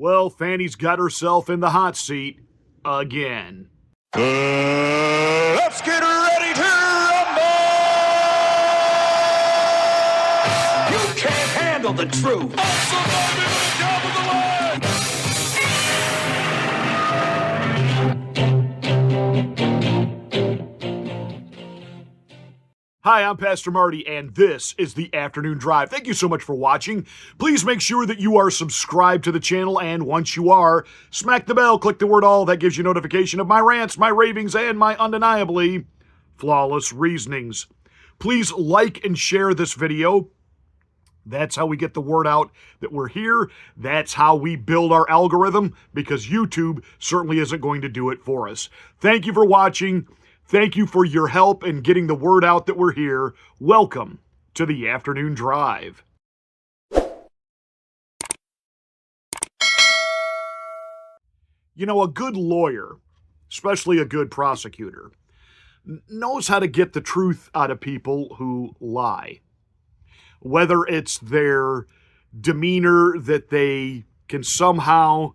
Well, Fanny's got herself in the hot seat again. Let's get ready to rumble! You can't handle the truth. Hi, I'm Pastor Marty, and this is the Afternoon Drive. Thank you so much for watching. Please make sure that you are subscribed to the channel, and once you are, smack the bell, click the word all. That gives you notification of my rants, my ravings, and my undeniably flawless reasonings. Please like and share this video. That's how we get the word out that we're here. That's how we build our algorithm, because YouTube certainly isn't going to do it for us. Thank you for watching. Thank you for your help in getting the word out that we're here. Welcome to the Afternoon Drive. You know, a good lawyer, especially a good prosecutor, knows how to get the truth out of people who lie. Whether it's their demeanor that they can somehow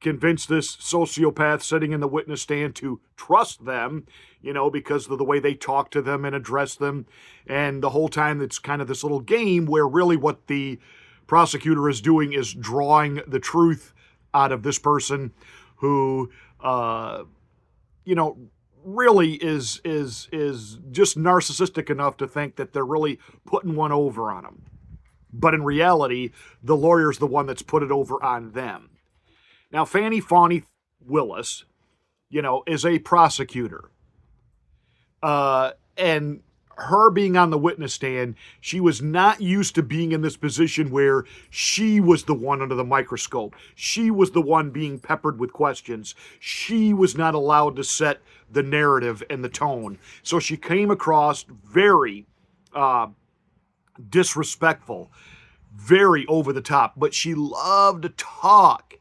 convince this sociopath sitting in the witness stand to trust them, you know, because of the way they talk to them and address them. And the whole time it's kind of this little game where really what the prosecutor is doing is drawing the truth out of this person who, you know, really is just narcissistic enough to think that they're really putting one over on them. But in reality, the lawyer's the one that's put it over on them. Now, Fani Willis, you know, is a prosecutor. And her being on the witness stand, she was not used to being in this position where she was the one under the microscope. She was the one being peppered with questions. She was not allowed to set the narrative and the tone. So she came across very disrespectful, very over the top, but she loved to talk.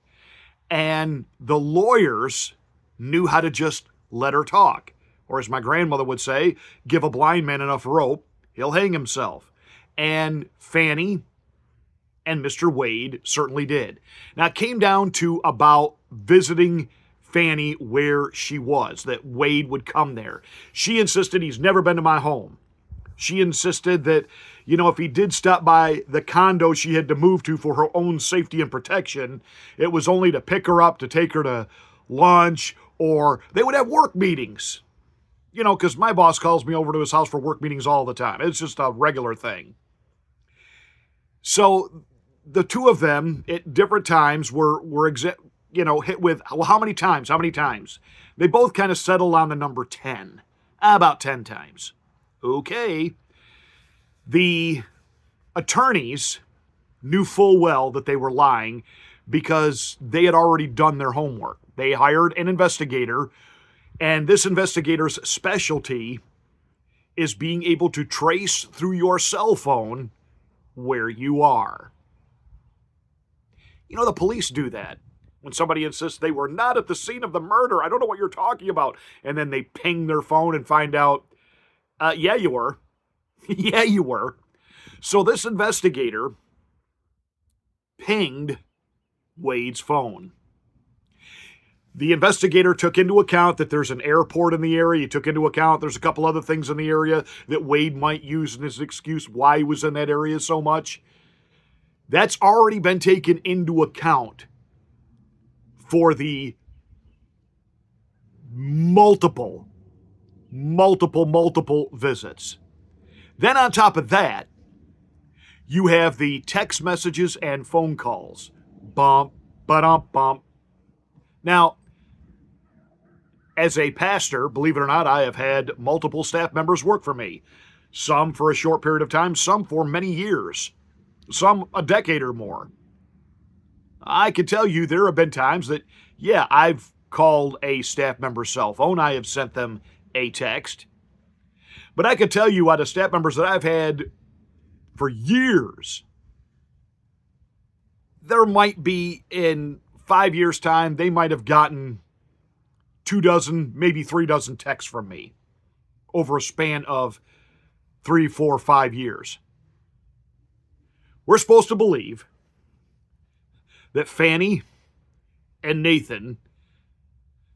And the lawyers knew how to just let her talk. Or as my grandmother would say, give a blind man enough rope, he'll hang himself. And Fani and Mr. Wade certainly did. Now, it came down to about visiting Fani where she was, that Wade would come there. She insisted he's never been to my home. She insisted that, you know, if he did stop by the condo she had to move to for her own safety and protection, it was only to pick her up, to take her to lunch, or they would have work meetings. You know, because my boss calls me over to his house for work meetings all the time. It's just a regular thing. So the two of them at different times were hit with, well, how many times? How many times? They both kind of settled on the number 10. About 10 times. Okay. The attorneys knew full well that they were lying because they had already done their homework. They hired an investigator, and this investigator's specialty is being able to trace through your cell phone where you are. You know, the police do that. When somebody insists they were not at the scene of the murder, I don't know what you're talking about. And then they ping their phone and find out, yeah, you were. Yeah, you were. So this investigator pinged Wade's phone. The investigator took into account that there's an airport in the area. He took into account there's a couple other things in the area that Wade might use as an excuse why he was in that area so much. That's already been taken into account for the multiple visits. Then on top of that, you have the text messages and phone calls. Bump, ba-dump, bump. Now, as a pastor, believe it or not, I have had multiple staff members work for me. Some for a short period of time, some for many years, some a decade or more. I can tell you there have been times that, yeah, I've called a staff member's cell phone. I have sent them a text. But I can tell you out of staff members that I've had for years, there might be in 5 years' time, they might have gotten 2 dozen, maybe 3 dozen texts from me over a span of 3, 4, 5 years. We're supposed to believe that Fani and Nathan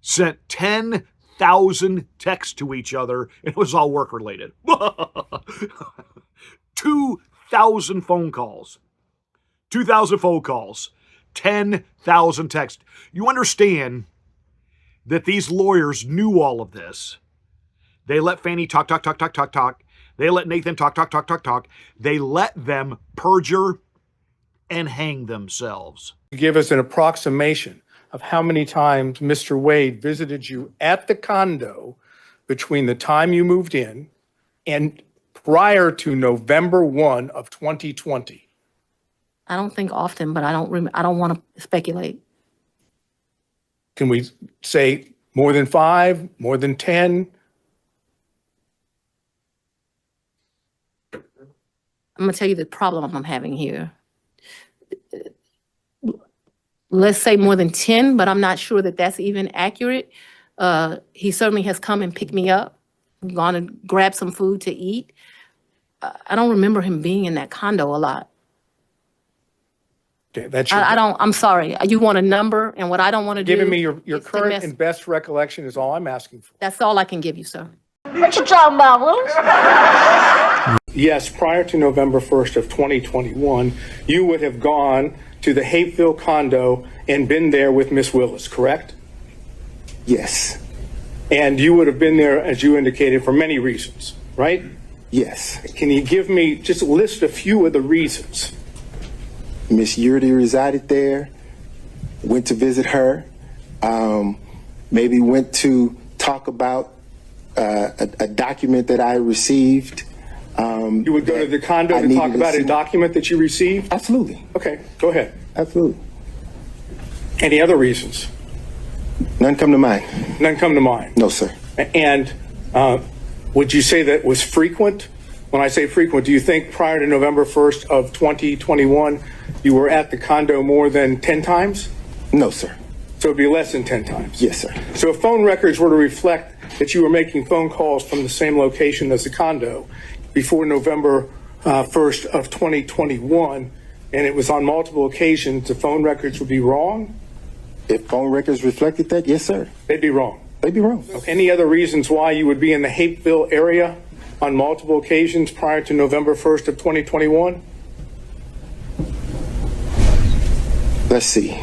sent 10,000 texts to each other, and it was all work related. 2,000 phone calls. 2,000 phone calls. 10,000 texts. You understand that these lawyers knew all of this. They let Fani talk. They let Nathan talk. They let them perjure and hang themselves. Give us an approximation of how many times Mr. Wade visited you at the condo between the time you moved in and prior to November 1 of 2020. I don't think often, but I don't want to speculate. Can we say more than 5, more than 10? I'm going to tell you the problem I'm having here. Let's say more than 10, but I'm not sure that that's even accurate. He certainly has come and picked me up, gone and grabbed some food to eat. I don't remember him being in that condo a lot. Okay, that's I'm sorry. You want a number, and what I don't want to do. Giving me your is to current mess- and best recollection is all I'm asking for. That's all I can give you, sir. What you talking about, Willis? Yes, prior to November 1st of 2021, you would have gone to the Hapeville condo and been there with Miss Willis, correct? Yes. And you would have been there, as you indicated, for many reasons, right? Yes. Can you give me, just list a few of the reasons? Miss Yurdi resided there, went to visit her, maybe went to talk about a document that I received. You would go to the condo to talk about a document that you received? Absolutely. Okay, go ahead. Absolutely. Any other reasons? None come to mind. None come to mind. No, sir. And would you say that was frequent? When I say frequent, do you think prior to November 1st of 2021, you were at the condo more than 10 times? No, sir. So it'd be less than 10 times? Yes, sir. So if phone records were to reflect that you were making phone calls from the same location as the condo before November 1st of 2021, and it was on multiple occasions, the phone records would be wrong? If phone records reflected that, yes, sir. They'd be wrong. They'd be wrong. Any other reasons why you would be in the Hapeville area on multiple occasions prior to November 1st of 2021? Let's see.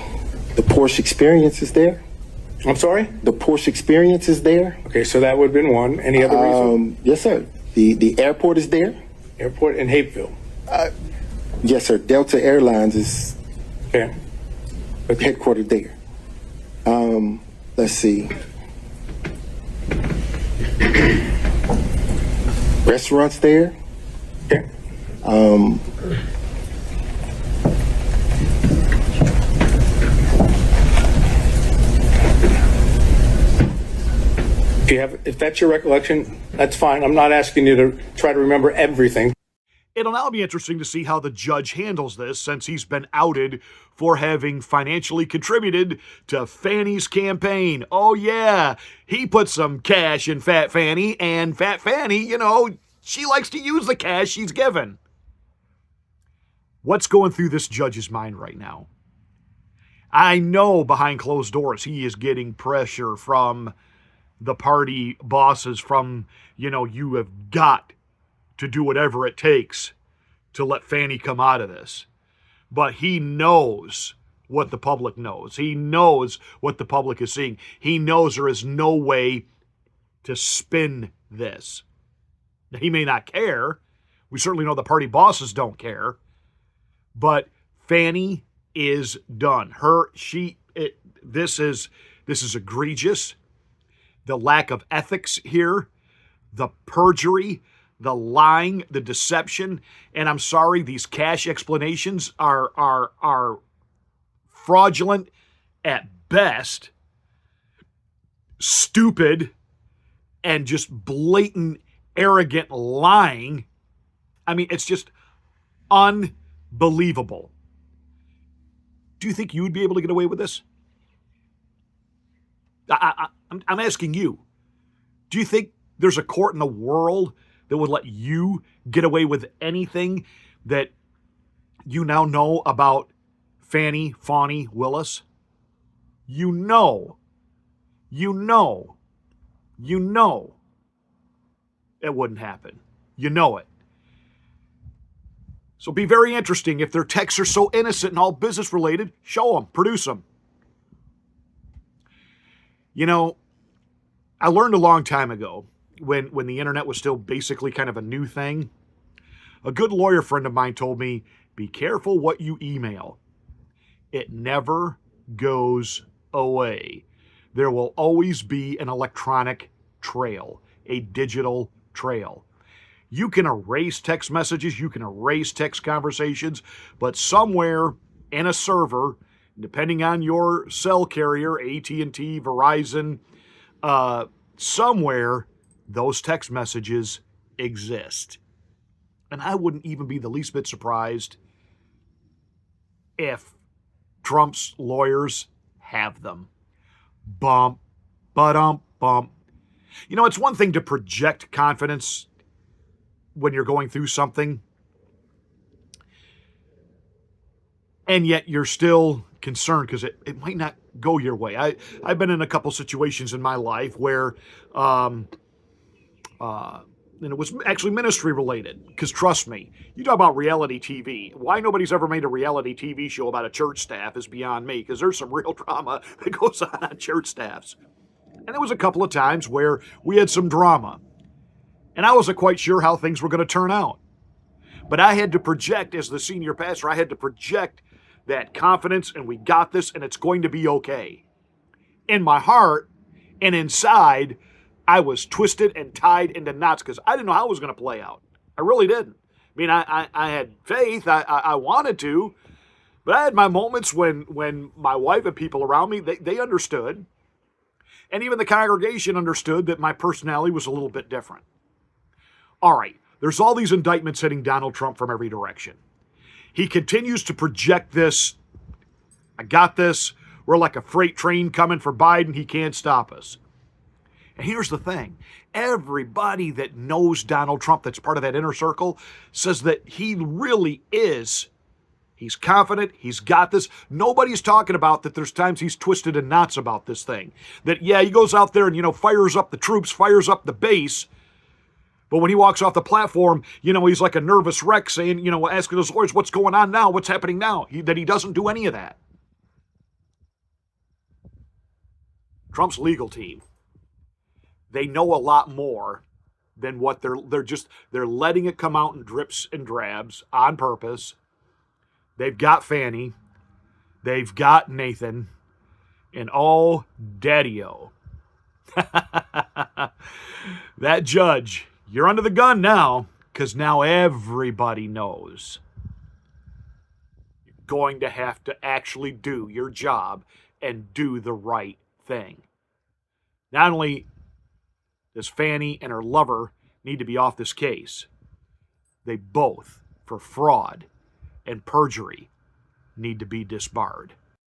The Porsche Experience is there. I'm sorry? The Porsche Experience is there. Okay, so that would have been one. Any other reason? Yes, sir. The airport is there. Airport in Hapeville. Yes, sir. Delta Airlines is Okay. headquartered there. Let's see. Restaurants there. Okay. If that's your recollection, that's fine. I'm not asking you to try to remember everything. It'll now be interesting to see how the judge handles this, since he's been outed for having financially contributed to Fani's campaign. Oh yeah, he put some cash in Fat Fani, and Fat Fani, she likes to use the cash she's given. What's going through this judge's mind right now? I know behind closed doors he is getting pressure from the party bosses, from, you have got to do whatever it takes to let Fani come out of this. But he knows what the public knows. He knows what the public is seeing. He knows there is no way to spin this. Now, he may not care. We certainly know the party bosses don't care. But Fani is done. This is egregious. The lack of ethics here, the perjury, the lying, the deception, and I'm sorry, these cash explanations are fraudulent at best, stupid, and just blatant, arrogant lying. I mean, it's just unbelievable. Do you think you would be able to get away with this? I'm asking you. Do you think there's a court in the world that would let you get away with anything that you now know about Fani Willis? you know it wouldn't happen. You know it. So be very interesting. If their texts are so innocent and all business related, show them, produce them. You know, I learned a long time ago when the internet was still basically kind of a new thing. A good lawyer friend of mine told me, be careful what you email. It never goes away. There will always be an electronic trail, a digital trail. You can erase text messages, you can erase text conversations, but somewhere in a server, depending on your cell carrier, AT&T, Verizon, somewhere those text messages exist. And I wouldn't even be the least bit surprised if Trump's lawyers have them. Bump, ba-dump, bump. You know, it's one thing to project confidence when you're going through something, and yet you're still concerned because it might not go your way. I've been in a couple situations in my life where, and it was actually ministry related, because trust me, you talk about reality TV. Why nobody's ever made a reality TV show about a church staff is beyond me, because there's some real drama that goes on church staffs. And there was a couple of times where we had some drama, and I wasn't quite sure how things were going to turn out. But I had to project, as the senior pastor, I had to project that confidence, and we got this, and it's going to be okay. In my heart and inside, I was twisted and tied into knots because I didn't know how it was going to play out. I really didn't. I mean, I had faith. I wanted to. But I had my moments when my wife and people around me, they understood. And even the congregation understood that my personality was a little bit different. All right, there's all these indictments hitting Donald Trump from every direction. He continues to project this. I got this. We're like a freight train coming for Biden. He can't stop us. And here's the thing. Everybody that knows Donald Trump that's part of that inner circle says that he really is. He's confident. He's got this. Nobody's talking about that there's times he's twisted in knots about this thing. That, yeah, he goes out there and, fires up the troops, fires up the base. But when he walks off the platform, he's like a nervous wreck saying, asking his lawyers, what's going on now? What's happening now? That he doesn't do any of that. Trump's legal team, they know a lot more than what they're letting it come out in drips and drabs on purpose. They've got Fani, they've got Nathan, and oh, daddy-o. That judge, you're under the gun now, because now everybody knows you're going to have to actually do your job and do the right thing. Not only does Fani and her lover need to be off this case, they both, for fraud and perjury, need to be disbarred.